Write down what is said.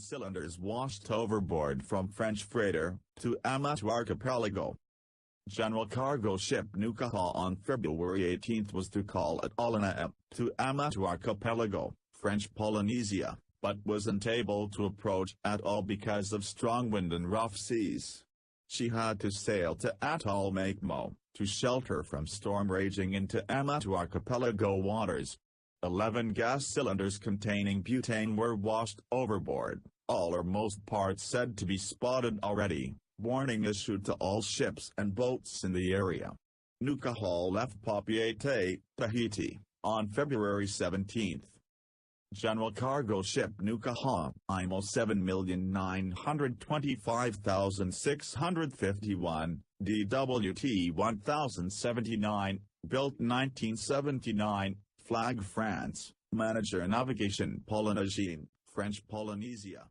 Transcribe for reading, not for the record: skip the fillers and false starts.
cylinders washed overboard from French freighter, Tuamotu Archipelago. General cargo ship NUKUHAU on February 18 was to call at Atoll Anaa, Tuamotu Archipelago, French Polynesia, but wasn't able to approach at all because of strong wind and rough seas. She had to sail to Atoll Makemo, to shelter from storm raging into Tuamotu Archipelago waters. 11 gas cylinders containing butane were washed overboard, all or most parts said to be spotted already, warning issued to all ships and boats in the area. NUKUHAU left Papeete, Tahiti, on February 17. General cargo ship NUKUHAU, IMO 7,925,651, DWT 1079, built 1979, flag France, manager navigation Polynesienne, French Polynesia.